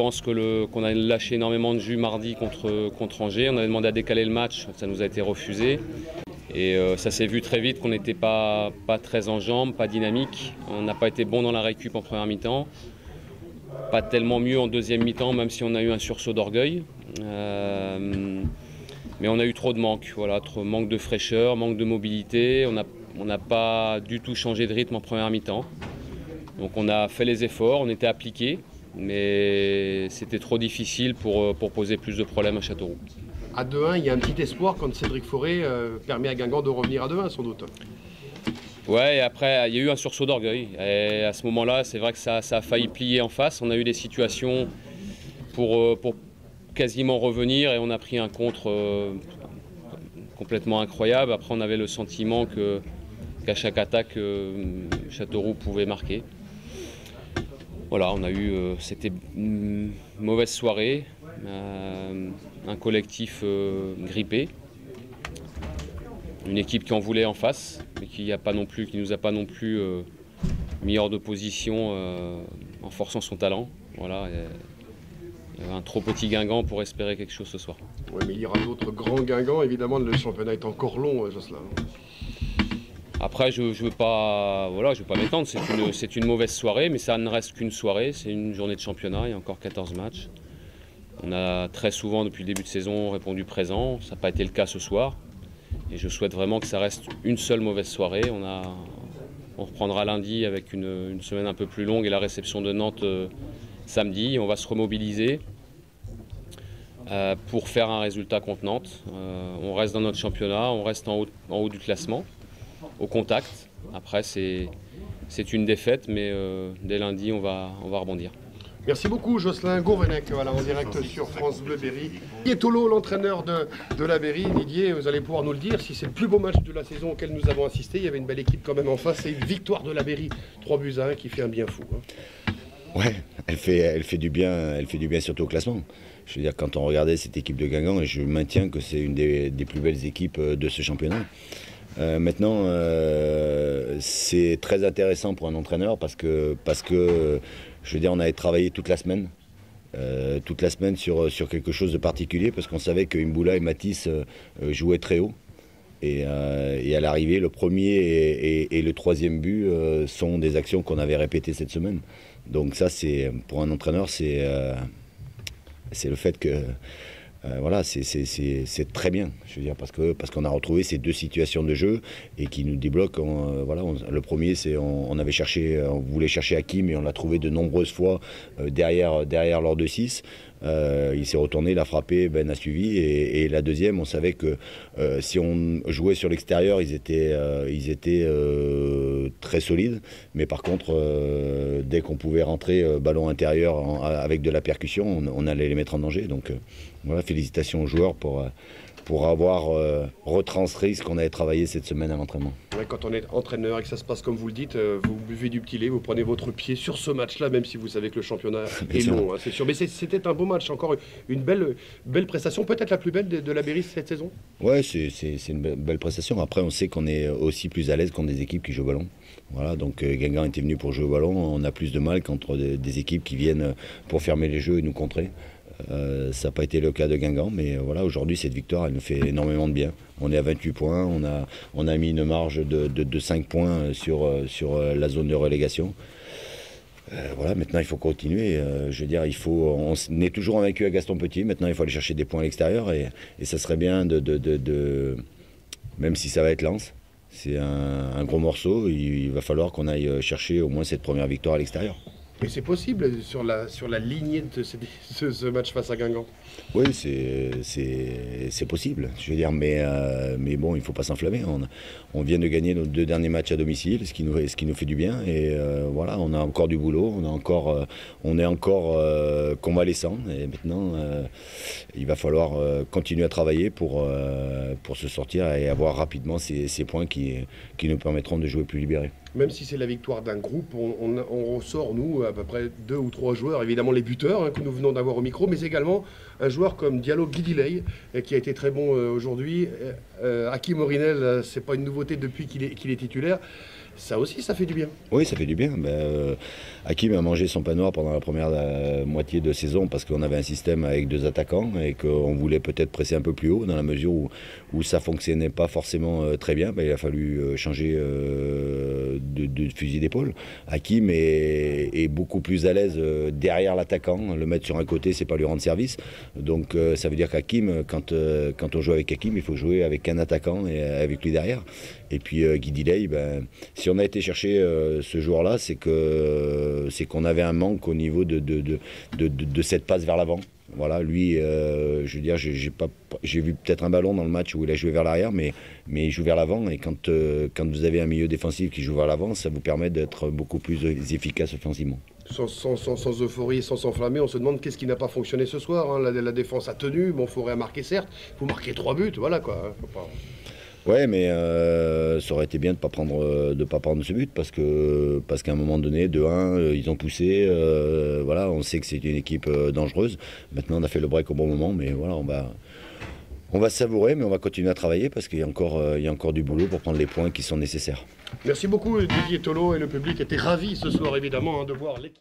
pense qu'on a lâché énormément de jus mardi contre Angers. On avait demandé à décaler le match, ça nous a été refusé. Et ça s'est vu très vite qu'on n'était pas très en jambes, pas dynamique. On n'a pas été bon dans la récup en première mi-temps. Pas tellement mieux en deuxième mi-temps, même si on a eu un sursaut d'orgueil. Mais on a eu trop de manque, voilà, trop manque de fraîcheur, manque de mobilité. On n'a pas du tout changé de rythme en première mi-temps. Donc on a fait les efforts, on était appliqués, mais c'était trop difficile pour poser plus de problèmes à Châteauroux. À 2-1, il y a un petit espoir quand Cédric Forêt permet à Guingamp de revenir à 2-1 sans doute. Ouais, et après, il y a eu un sursaut d'orgueil. Et à ce moment-là, c'est vrai que ça a failli plier en face. On a eu des situations pour quasiment revenir et on a pris un contre complètement incroyable. Après, on avait le sentiment qu'à chaque attaque, Châteauroux pouvait marquer. Voilà, on a eu, c'était une mauvaise soirée, un collectif grippé, une équipe qui en voulait en face, mais qui nous a pas non plus mis hors de position en forçant son talent. Voilà, il y avait un trop petit Guingamp pour espérer quelque chose ce soir. Oui, mais il y aura d'autres grands Guingamp, évidemment, le championnat est encore long, Jocelyn. Après, je ne veux pas m'étendre, c'est une mauvaise soirée, mais ça ne reste qu'une soirée, c'est une journée de championnat, il y a encore 14 matchs. On a très souvent, depuis le début de saison, répondu présent, ça n'a pas été le cas ce soir. Et je souhaite vraiment que ça reste une seule mauvaise soirée. On reprendra lundi avec une semaine un peu plus longue et la réception de Nantes samedi. On va se remobiliser pour faire un résultat contre Nantes. On reste dans notre championnat, on reste en haut du classement. Au contact. Après, c'est une défaite, mais dès lundi, on va rebondir. Merci beaucoup, Jocelyn Gourvenec, voilà, en direct sur France Bleu Berry. Tolo, l'entraîneur de la Berry. Didier, vous allez pouvoir nous le dire, si c'est le plus beau match de la saison auquel nous avons assisté, il y avait une belle équipe quand même en face, c'est une victoire de la Berry, 3-1 qui fait un bien fou. Hein. Ouais, elle fait du bien surtout au classement. Je veux dire, quand on regardait cette équipe de Guingamp, et je maintiens que c'est une des plus belles équipes de ce championnat. Maintenant, c'est très intéressant pour un entraîneur parce que, je veux dire, on avait travaillé toute la semaine sur quelque chose de particulier parce qu'on savait que Imboula et Matisse jouaient très haut. Et à l'arrivée, le premier et le troisième but sont des actions qu'on avait répétées cette semaine. Donc ça, pour un entraîneur, c'est le fait que voilà, c'est très bien, je veux dire, parce qu'on a retrouvé ces deux situations de jeu et qui nous débloquent. Voilà, le premier, c'est on voulait chercher Hakim et on l'a trouvé de nombreuses fois derrière leur 2-6. Il s'est retourné, il a frappé, Ben a suivi. Et la deuxième, on savait que si on jouait sur l'extérieur, ils étaient très solides. Mais par contre, dès qu'on pouvait rentrer ballon intérieur avec de la percussion, on allait les mettre en danger. Donc voilà, félicitations aux joueurs pour avoir retranscrit ce qu'on avait travaillé cette semaine à l'entraînement. Ouais, quand on est entraîneur et que ça se passe comme vous le dites, vous buvez du petit lait, vous prenez votre pied sur ce match-là, même si vous savez que le championnat est long, hein, c'est sûr. Mais c'était un beau match, encore une belle prestation, peut-être la plus belle de la Berry cette saison. Ouais, c'est une belle prestation. Après, on sait qu'on est aussi plus à l'aise contre des équipes qui jouent au ballon. Voilà, donc Guingamp était venu pour jouer au ballon, on a plus de mal contre des équipes qui viennent pour fermer les jeux et nous contrer. Ça n'a pas été le cas de Guingamp, mais voilà, aujourd'hui cette victoire elle nous fait énormément de bien. On est à 28 points, on a mis une marge de 5 points sur la zone de relégation. Voilà, maintenant il faut continuer. Je veux dire, on est toujours invaincu à Gaston Petit. Maintenant il faut aller chercher des points à l'extérieur et ça serait bien même si ça va être Lens, c'est un gros morceau. Il va falloir qu'on aille chercher au moins cette première victoire à l'extérieur. Mais c'est possible sur la lignée de ce match face à Guingamp. Oui, c'est possible, je veux dire, mais bon, il ne faut pas s'enflammer. On vient de gagner nos 2 derniers matchs à domicile, ce qui nous fait du bien. Et voilà, on a encore du boulot, on est encore convalescent. Et maintenant, il va falloir continuer à travailler pour se sortir et avoir rapidement ces points qui nous permettront de jouer plus libérés. Même si c'est la victoire d'un groupe, on ressort, nous, à peu près 2 ou 3 joueurs, évidemment les buteurs que nous venons d'avoir au micro, mais également un joueur comme Diallo Guidiley, qui a été très bon aujourd'hui. Hakim Orinel, c'est pas une nouveauté depuis qu'il est titulaire. Ça aussi, ça fait du bien. Oui, ça fait du bien. Hakim a mangé son pain noir pendant la première moitié de saison parce qu'on avait un système avec 2 attaquants et qu'on voulait peut-être presser un peu plus haut dans la mesure où ça ne fonctionnait pas forcément très bien. Il a fallu changer de fusil d'épaule. Hakim est beaucoup plus à l'aise derrière l'attaquant. Le mettre sur un côté, c'est pas lui rendre service. Donc ça veut dire qu'Hakim, quand on joue avec Hakim, il faut jouer avec un attaquant et avec lui derrière. Et puis Guy Delay, si on a été chercher ce joueur-là, c'est qu'on avait un manque au niveau de cette passe vers l'avant. Voilà, lui, je veux dire, j'ai vu peut-être un ballon dans le match où il a joué vers l'arrière, mais il joue vers l'avant. Et quand vous avez un milieu défensif qui joue vers l'avant, ça vous permet d'être beaucoup plus efficace offensivement. Sans euphorie, sans s'enflammer, on se demande qu'est-ce qui n'a pas fonctionné ce soir. Hein. La défense a tenu, bon, Fauré a marqué certes, il faut marquer 3 buts, voilà quoi. Faut pas... Ouais, mais ça aurait été bien de ne pas prendre ce but parce qu'à un moment donné, de 1, ils ont poussé. Voilà, on sait que c'est une équipe dangereuse. Maintenant, on a fait le break au bon moment, mais voilà, on va savourer, mais on va continuer à travailler parce qu'il y a encore du boulot pour prendre les points qui sont nécessaires. Merci beaucoup Didier Tolo, et le public était ravi ce soir évidemment de voir l'équipe.